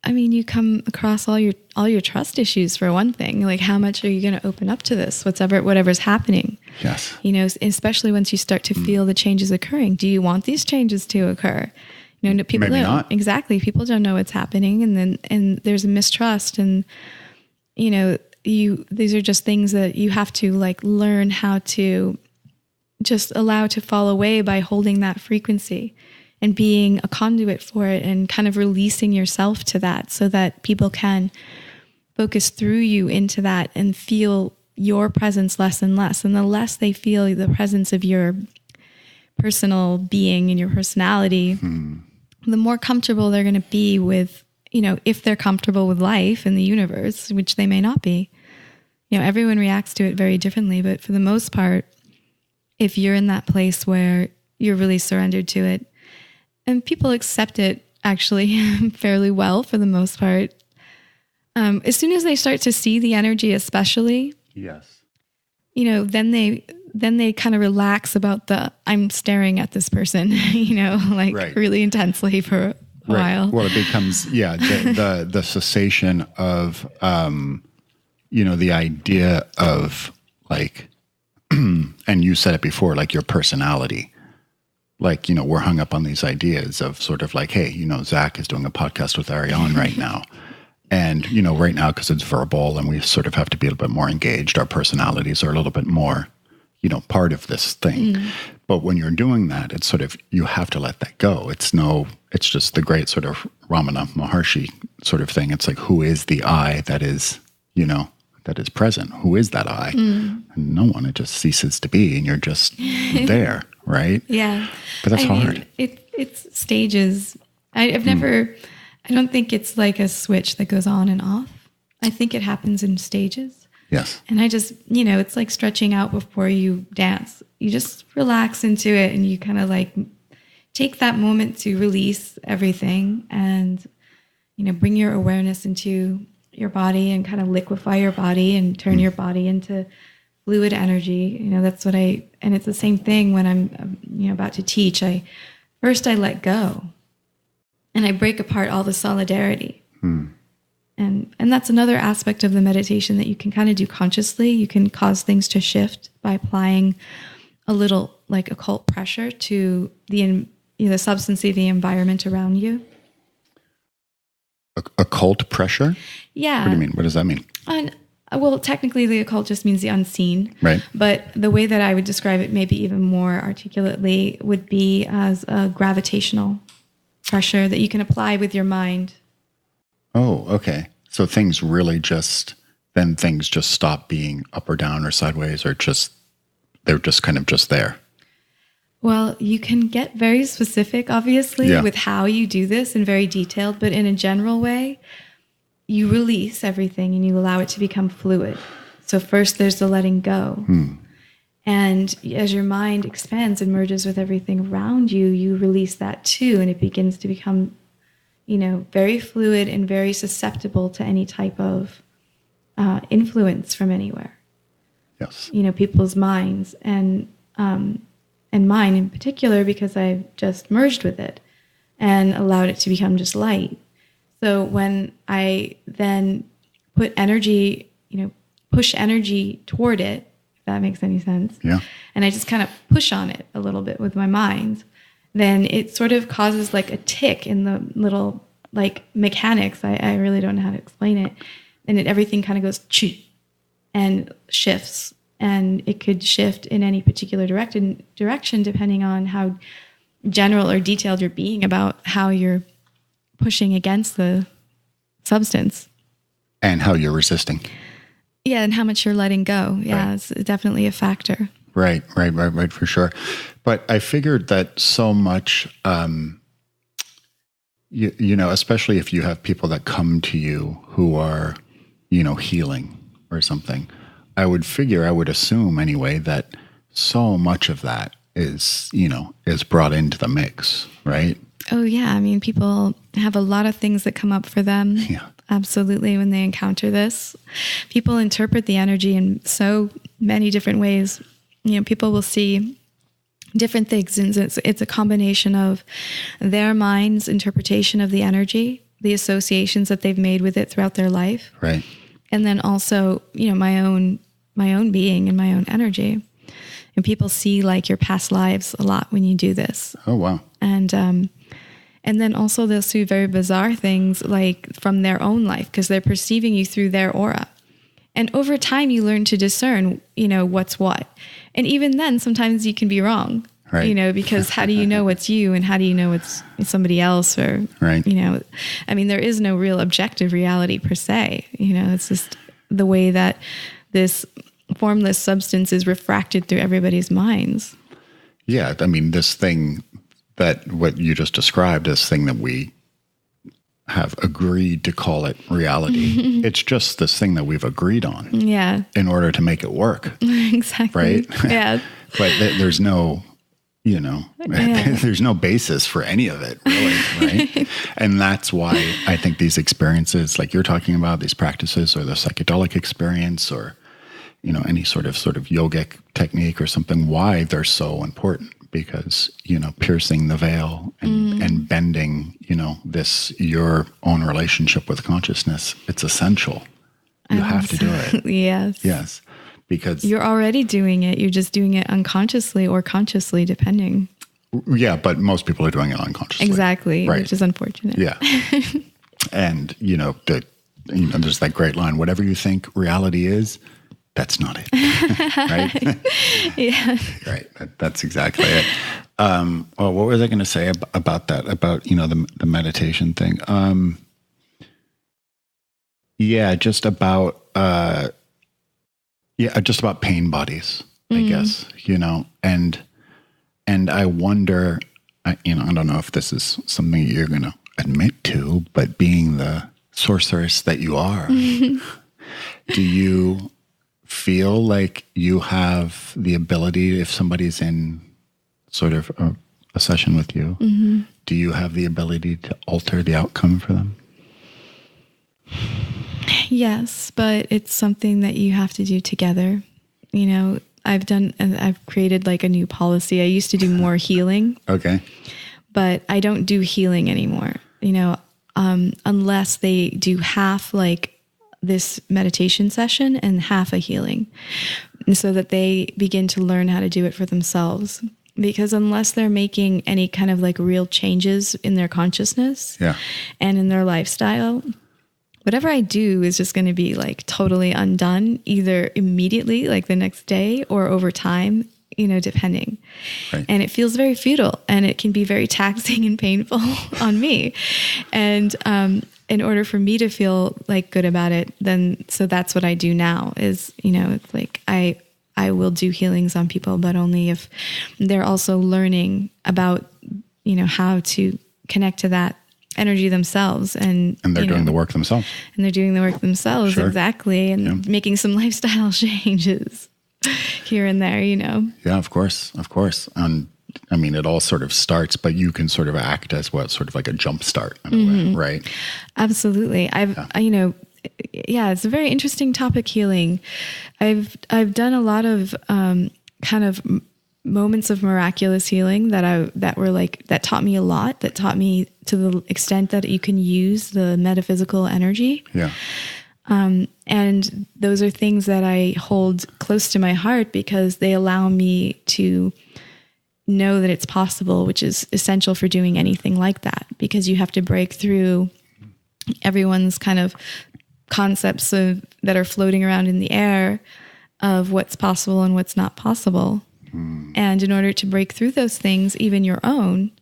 You come across all your trust issues for one thing. Like, how much are you going to open up to this? Whatever's happening. Yes. Especially once you start to feel the changes occurring. Do you want these changes to occur? People Maybe don't. Not. Exactly. People don't know what's happening. And there's a mistrust, and, these are just things that you have to learn how to just allow to fall away by holding that frequency and being a conduit for it, and kind of releasing yourself to that, so that people can focus through you into that and feel your presence less and less. And the less they feel the presence of your personal being and your personality, the more comfortable they're going to be with, if they're comfortable with life and the universe, which they may not be. Everyone reacts to it very differently, but for the most part, if you're in that place where you're really surrendered to it, and people accept it actually fairly well for the most part, as soon as they start to see the energy, especially, yes, then they kind of relax about I'm staring at this person, really intensely for a while. Well, it becomes, the cessation of, the idea of and you said it before, your personality. We're hung up on these ideas of sort of hey, Zach is doing a podcast with Ariane right now. And, right now, because it's verbal and we sort of have to be a little bit more engaged, our personalities are a little bit more, part of this thing. But when you're doing that, it's sort of, you have to let that go. It's just the great sort of Ramana Maharshi sort of thing. It's who is the I that is, that is present? Who is that I? And no one. It just ceases to be, and you're just there, right? Yeah. But that's hard. It's stages. I don't think it's like a switch that goes on and off. I think it happens in stages. Yes. And I just, it's like stretching out before you dance. You just relax into it, and you kind of take that moment to release everything, and, bring your awareness into your body and kind of liquefy your body and turn your body into fluid energy. That's what and it's the same thing when I'm, about to teach. First I let go, and I break apart all the solidarity. And that's another aspect of the meditation that you can kind of do consciously. You can cause things to shift by applying a little occult pressure to the substance of the environment around you. Occult pressure? Yeah. What do you mean? What does that mean? Well, technically the occult just means the unseen. Right. But the way that I would describe it, maybe even more articulately, would be as a gravitational pressure that you can apply with your mind. Oh, okay. So things just stop being up or down or sideways, or they're just kind of just there. Well, you can get very specific, obviously, with how you do this and very detailed, but in a general way, you release everything and you allow it to become fluid. So first there's the letting go. And as your mind expands and merges with everything around you, you release that too, and it begins to become, very fluid and very susceptible to any type of influence from anywhere. Yes. People's minds and mine in particular, because I've just merged with it and allowed it to become just light. So when I then put energy, push energy toward it, if that makes any sense. Yeah. And I just kind of push on it a little bit with my mind, then it sort of causes like a tick in the little like mechanics. I really don't know how to explain it. And everything kind of goes choo and shifts. And it could shift in any particular direction depending on how general or detailed you're being about how you're pushing against the substance. And how you're resisting. Yeah, and how much you're letting go. Yeah, Right. It's definitely a factor. Right, for sure. But I figured that so much, you know, especially if you have people that come to you who are, you know, healing or something, I would assume anyway, that so much of that is, you know, is brought into the mix, right? Oh, yeah. I mean, people have a lot of things that come up for them. Yeah. Absolutely. When they encounter this, people interpret the energy in so many different ways. You know, people will see different things. And it's a combination of their mind's interpretation of the energy, the associations that they've made with it throughout their life. Right. And then also, you know, my own being and my own energy. And people see like your past lives a lot when you do this. Oh, wow. And then also they'll see very bizarre things like from their own life because they're perceiving you through their aura. And over time, you learn to discern, you know, what's what. And even then, sometimes you can be wrong, right. You know, because how do you know what's you and how do you know it's somebody else or, right. You know, I mean, there is no real objective reality per se. You know, it's just the way that this formless substance is refracted through everybody's minds. Yeah. I mean, this thing that what you just described, this thing that we have agreed to call it reality. It's just this thing that we've agreed on. Yeah. In order to make it work. Exactly. Right? Yeah. But there's no, you know, there's no basis for any of it, really, right? And that's why I think these experiences, like you're talking about, these practices or the psychedelic experience or, you know, any sort of yogic technique or something, why they're so important. Because, you know, piercing the veil and bending, you know, your own relationship with consciousness, it's essential. You have to do it. Yes. Yes. Because you're already doing it. You're just doing it unconsciously or consciously, depending. Yeah, but most people are doing it unconsciously. Exactly. Right. Which is unfortunate. Yeah. And, you know, there's that great line, whatever you think reality is, that's not it. Right? Yeah. Right. That's exactly it. Well, what was I going to say about that? About, you know, the meditation thing. Yeah, just about pain bodies, I guess, you know, and I wonder, you know, I don't know if this is something you're going to admit to, but being the sorceress that you are, do you feel like you have the ability, if somebody's in sort of a session with you, do you have the ability to alter the outcome for them? Yes, but it's something that you have to do together. You know, I've created like a new policy. I used to do more healing. Okay. But I don't do healing anymore, you know, unless they do half like this meditation session and half a healing, and so that they begin to learn how to do it for themselves. Because unless they're making any kind of like real changes in their consciousness and in their lifestyle, whatever I do is just going to be like totally undone, either immediately, like the next day, or over time, you know, depending. Right. And it feels very futile and it can be very taxing and painful on me. And in order for me to feel like good about it, then, so that's what I do now is, you know, it's like I will do healings on people, but only if they're also learning about, you know, how to connect to that energy themselves. And they're doing the work themselves. And they're doing the work themselves. Sure. Exactly. And making some lifestyle changes here and there, you know? Yeah, of course. And I mean, it all sort of starts, but you can sort of act as sort of like a jump start in a way, right? Absolutely. You know, it's a very interesting topic, healing. I've done a lot of kind of moments of miraculous healing that taught me a lot, that taught me to the extent that you can use the metaphysical energy. Yeah. And those are things that I hold close to my heart because they allow me to know that it's possible, which is essential for doing anything like that, because you have to break through everyone's kind of concepts that are floating around in the air of what's possible and what's not possible. And in order to break through those things, even your own,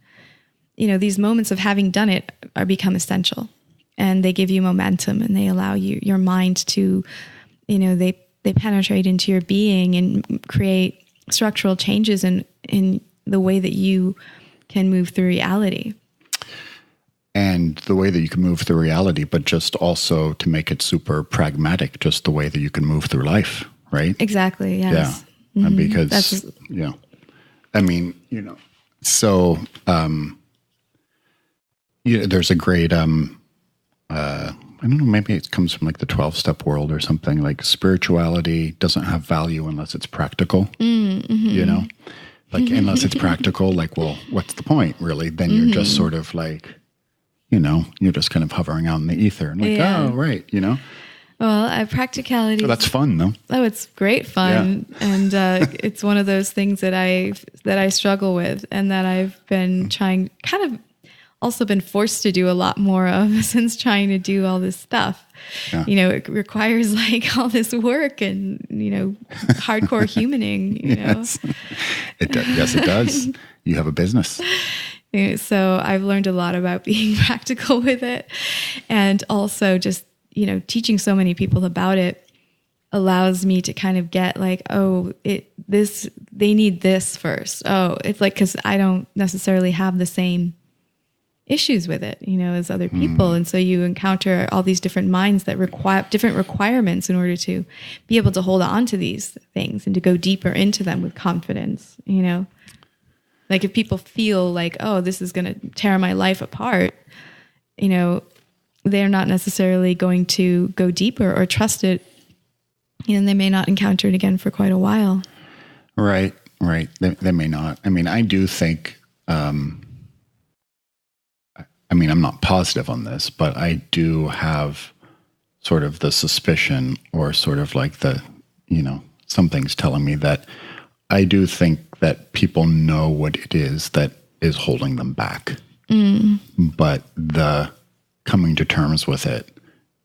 these moments of having done it become essential, and they give you momentum, and they allow your mind to, they penetrate into your being and create structural changes in the way that you can move through reality. And the way that you can move through reality, but just also to make it super pragmatic, just the way that you can move through life, right? Exactly, yes. Yeah. Mm-hmm. Because, so, there's a great, I don't know, maybe it comes from like the 12-step world or something, like spirituality doesn't have value unless it's practical, like unless it's practical, like, well, what's the point really? Then you're just sort of like, you're just kind of hovering out in the ether and like, oh, right, Well, practicality. So that's fun, though. Oh, it's great fun, and it's one of those things that I struggle with, and that I've been trying, kind of, also been forced to do a lot more of since trying to do all this stuff. Yeah. It requires like all this work and hardcore humaning. Yes, it does. Yes, it does. You have a business. So I've learned a lot about being practical with it, and also just teaching so many people about it allows me to kind of get like, they need this first. Oh, it's like, because I don't necessarily have the same issues with it, as other people. And so you encounter all these different minds that require different requirements in order to be able to hold on to these things and to go deeper into them with confidence, Like if people feel like, oh, this is going to tear my life apart, they're not necessarily going to go deeper or trust it, and they may not encounter it again for quite a while. Right. They may not. I mean, I do think, I'm not positive on this, but I do have sort of the suspicion, or sort of like the, something's telling me that I do think that people know what it is that is holding them back. But the coming to terms with it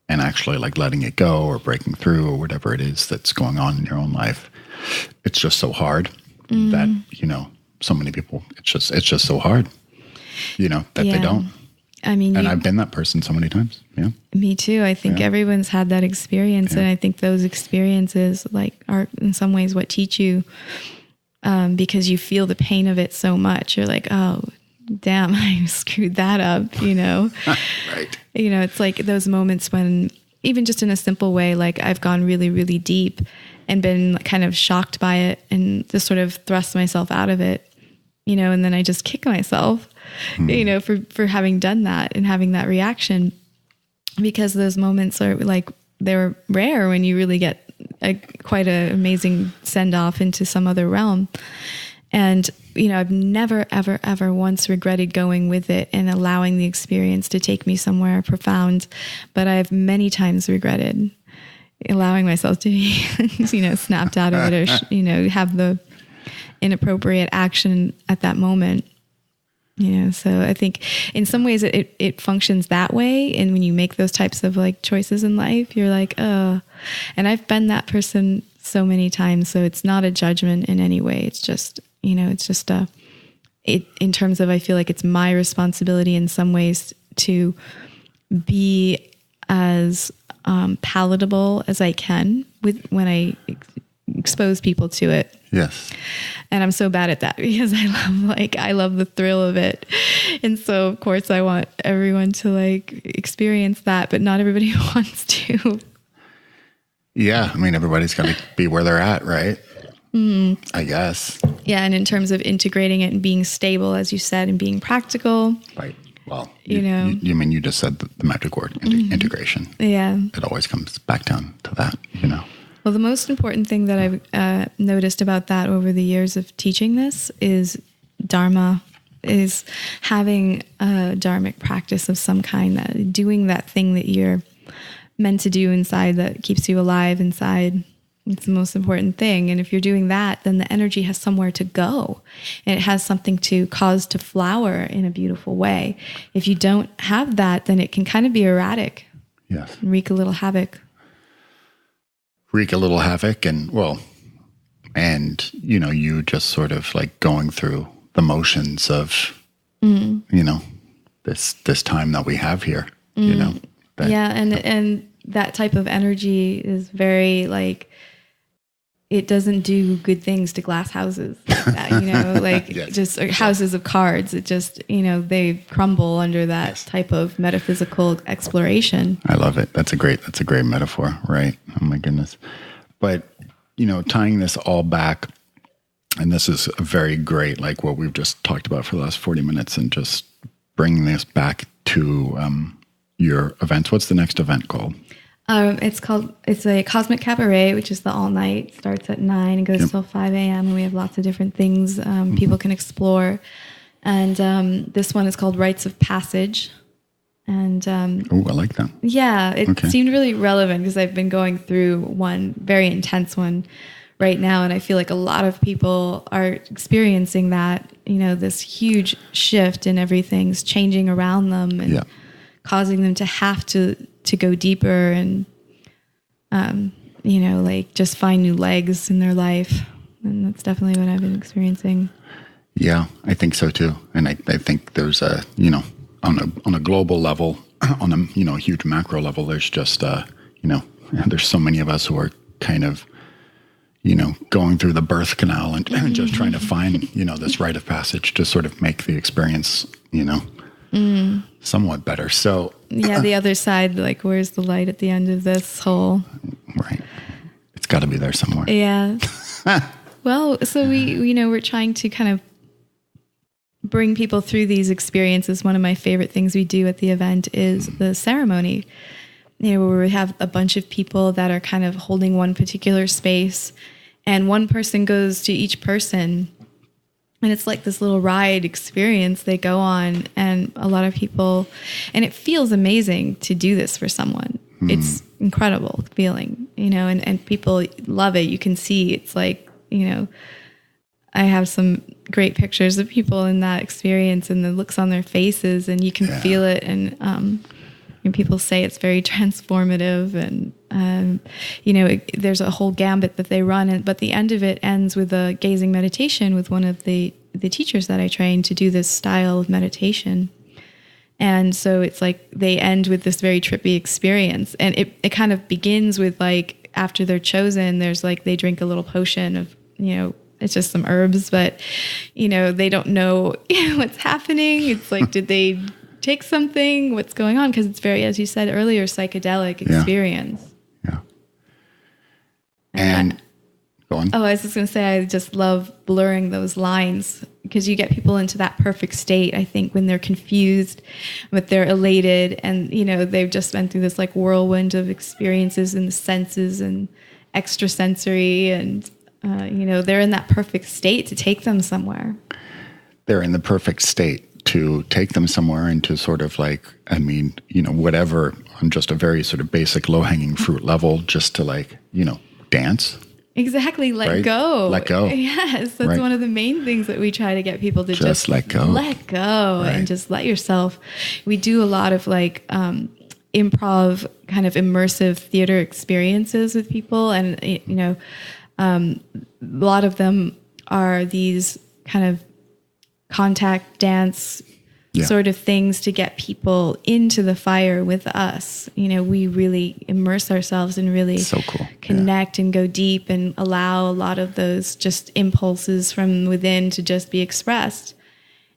and actually like letting it go or breaking through or whatever it is that's going on in your own life, it's just so hard that, so many people, it's just so hard, that they don't. And I've been that person so many times. Yeah. Me too. I think everyone's had that experience. And I think those experiences are in some ways what teach you, because you feel the pain of it so much. You're like, oh, damn, I screwed that up, Right. It's like those moments when, even just in a simple way, like I've gone really, really deep and been kind of shocked by it and just sort of thrust myself out of it, and then I just kick myself, for having done that and having that reaction, because those moments are like, they're rare when you really get quite an amazing send off into some other realm. And, I've never, ever, ever once regretted going with it and allowing the experience to take me somewhere profound. But I've many times regretted allowing myself to be, snapped out of it, or, have the inappropriate action at that moment. So I think in some ways it functions that way. And when you make those types of like choices in life, you're like, oh, and I've been that person so many times. So it's not a judgment in any way. It's just, in terms of, I feel like it's my responsibility in some ways to be as palatable as I can when I expose people to it. Yes. And I'm so bad at that because I love the thrill of it. And so of course I want everyone to experience that, but not everybody wants to. Yeah. Everybody's got to be where they're at, right? I guess. Yeah. And in terms of integrating it and being stable, as you said, and being practical. Right. Well, you just said the magic word, integration. Yeah. It always comes back down to that, Well, the most important thing that I've noticed about that over the years of teaching this is Dharma, is having a dharmic practice of some kind, doing that thing that you're meant to do inside that keeps you alive inside It's the most important thing. And if you're doing that, then the energy has somewhere to go and it has something to cause to flower in a beautiful way. If you don't have that, then it can kind of be erratic. Yes. And wreak a little havoc. And, you just sort of like going through the motions of, this time that we have here, And that type of energy is very like, it doesn't do good things to glass houses like that, yes. just houses of cards. It just, they crumble under that type of metaphysical exploration. I love it. That's a great metaphor, right? Oh my goodness. But, tying this all back, and this is a very great, like what we've just talked about for the last 40 minutes, and just bringing this back to your events. What's the next event called? It's a Cosmic Cabaret, which is the all night, starts at 9 and goes till 5 a.m. And we have lots of different things people can explore. And this one is called Rites of Passage. And I like that. Yeah, it seemed really relevant because I've been going through one very intense one right now. And I feel like a lot of people are experiencing that, this huge shift in everything's changing around them and causing them to have to go deeper and, just find new legs in their life. And that's definitely what I've been experiencing. Yeah, I think so too. And I think there's a, on a global level, on a, huge macro level, there's just, there's so many of us who are kind of, going through the birth canal and just trying to find, this rite of passage to sort of make the experience, somewhat better. So the other side, like, where's the light at the end of this whole? Right. It's got to be there somewhere. Yeah. Well, so we're trying to kind of bring people through these experiences. One of my favorite things we do at the event is the ceremony, where we have a bunch of people that are kind of holding one particular space, and one person goes to each person. And it's like this little ride experience they go on, and a lot of people, and it feels amazing to do this for someone. It's incredible feeling, and people love it. You can see it's like, I have some great pictures of people in that experience and the looks on their faces, and you can feel it. And people say it's very transformative, and there's a whole gambit that they run, but the end of it ends with a gazing meditation with one of the teachers that I train to do this style of meditation. And so it's like they end with this very trippy experience, and it kind of begins with, like, after they're chosen, there's like they drink a little potion of, it's just some herbs, but they don't know what's happening. It's like, did they take something? What's going on? Because it's very, as you said earlier, psychedelic experience. Yeah. And go on. Oh, I was just going to say, I just love blurring those lines, because you get people into that perfect state, I think, when they're confused, but they're elated, and, they've just been through this like whirlwind of experiences in the senses and extrasensory, and, they're in that perfect state to take them somewhere. They're in the perfect state to take them somewhere, and to sort of like, whatever, on just a very sort of basic low-hanging fruit level, just to like, dance. Exactly. Let go. Let go. Yes. That's one of the main things that we try to get people to just let go. Let go and just let yourself. We do a lot of like improv, kind of immersive theater experiences with people. And, a lot of them are these kind of contact dance sort of things to get people into the fire with us. We really immerse ourselves and really connect and go deep and allow a lot of those just impulses from within to just be expressed.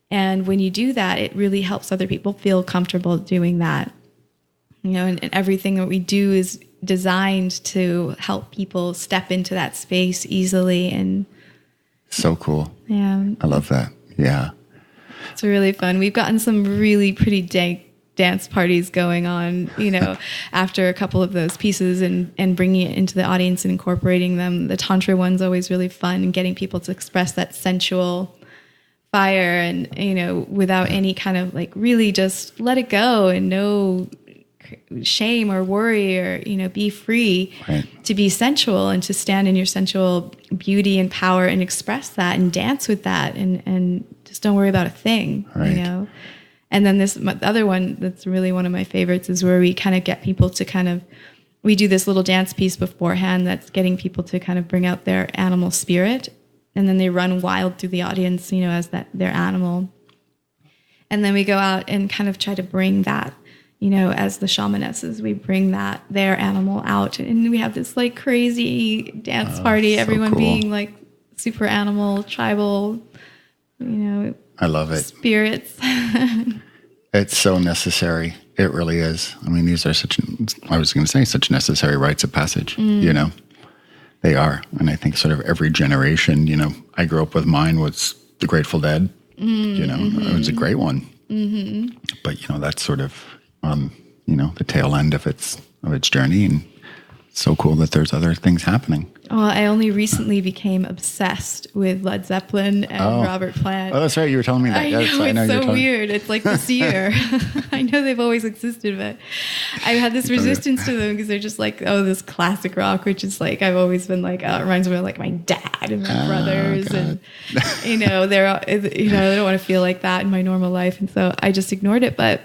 And when you do that, it really helps other people feel comfortable doing that. And everything that we do is designed to help people step into that space easily. And so cool. Yeah. I love that. Yeah. It's really fun. We've gotten some really pretty dank dance parties going on, after a couple of those pieces, and bringing it into the audience and incorporating them. The Tantra one's always really fun, and getting people to express that sensual fire and, without any kind of like, really just let it go and no shame or worry or, be free to be sensual and to stand in your sensual beauty and power and express that and dance with that and just don't worry about a thing, And then the other one that's really one of my favorites is where we kind of get people to we do this little dance piece beforehand that's getting people to kind of bring out their animal spirit. And then they run wild through the audience, as their animal. And then we go out and kind of try to bring that, as the shamanesses, we bring their animal out. And we have this like crazy dance party, everyone cool. being like super animal, tribal, I love it. Spirits. It's so necessary. It really is. I mean, these are such necessary rites of passage, They are. And I think sort of every generation, I grew up with mine was the Grateful Dead. It was a great one. Mm-hmm. But, that's sort of, the tail end of its journey. And it's so cool that there's other things happening. Well, I only recently became obsessed with Led Zeppelin and Robert Plant. Oh, that's right. You were telling me that. I know it's so weird. It's like this year. I know they've always existed, but I've had this resistance to them because they're just like, this classic rock, which is like, I've always been like, it reminds me of like my dad and my brothers. God. And, they're, they don't want to feel like that in my normal life. And so I just ignored it. But,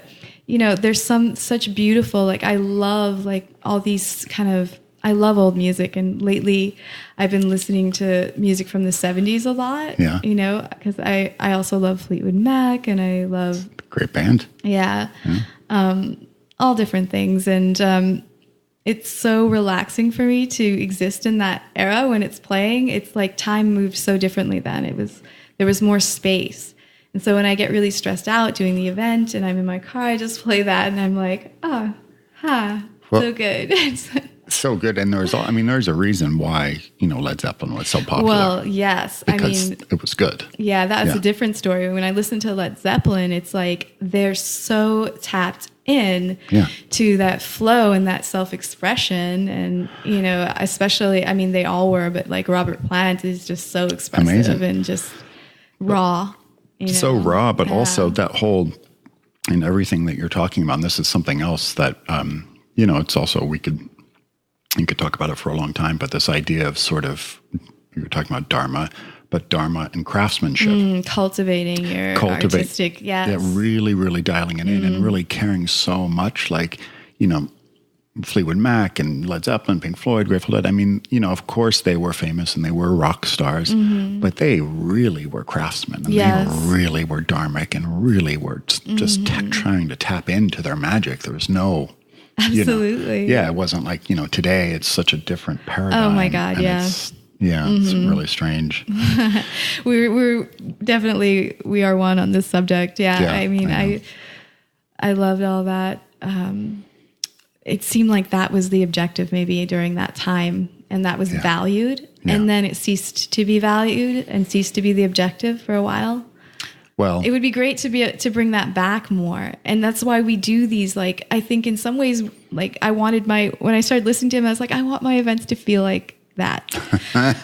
there's such beautiful, like, I love like all these I love old music, and lately I've been listening to music from the 70s a lot, because I also love Fleetwood Mac, and I love... Great band. Yeah. All different things. And it's so relaxing for me to exist in that era when it's playing. It's like time moved so differently then. There was more space. And so when I get really stressed out doing the event and I'm in my car, I just play that and I'm like, so good. So good. And there's a reason why, Led Zeppelin was so popular. Well, yes. Because it was good. Yeah, that's a different story. When I listen to Led Zeppelin, it's like they're so tapped in to that flow and that self-expression. And, especially, they all were, but like Robert Plant is just so expressive and just raw. So raw, but also that whole, and everything that you're talking about, and this is something else that, it's also, you could talk about it for a long time, but this idea of sort of, you were talking about Dharma, but Dharma and craftsmanship. Cultivating your artistic, yes. Yeah, really, really dialing it in and really caring so much, like, Fleetwood Mac and Led Zeppelin, Pink Floyd, Grateful Dead. Of course they were famous and they were rock stars, but they really were craftsmen. And they really were dharmic and really were just trying to tap into their magic. There was no... Absolutely. It wasn't like, today it's such a different paradigm. Oh my God, It's really strange. We're definitely, we are one on this subject. Yeah. I loved all that. It seemed like that was the objective maybe during that time, and that was valued. Yeah. And then it ceased to be valued and ceased to be the objective for a while. Well, it would be great to bring that back more. And that's why we do these, like, I think in some ways, like when I started listening to him, I was like, I want my events to feel like that.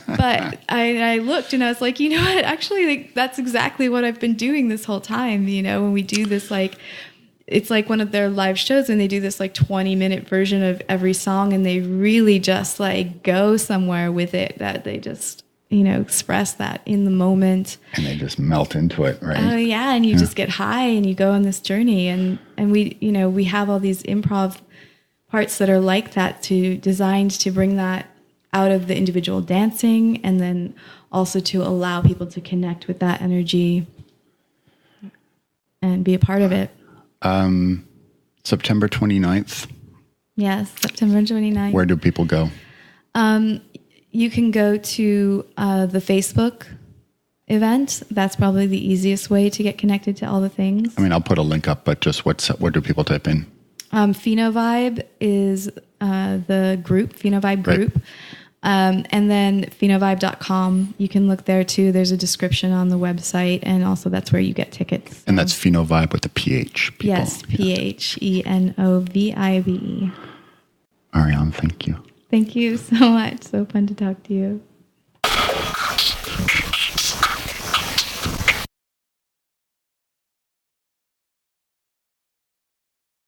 But I looked and I was like, you know what, actually, like, that's exactly what I've been doing this whole time. When we do this, like, it's like one of their live shows and they do this like 20-minute version of every song, and they really just like go somewhere with it, that they just, express that in the moment. And they just melt into it, right? Oh yeah. And you just get high and you go on this journey, and we, we have all these improv parts that are like that, designed to bring that out of the individual dancing, and then also to allow people to connect with that energy and be a part of it. September 29th. Yes, September 29th. Where do people go? You can go to the Facebook event. That's probably the easiest way to get connected to all the things. I'll put a link up, but just what do people type in? PhenoVibe is the group, PhenoVibe group. Right. And then phenovibe.com. You can look there too. There's a description on the website, and also that's where you get tickets. So. And that's PhenoVibe with the PH. People. Yes, PhenoVibe. Ariane, thank you. Thank you so much. So fun to talk to you.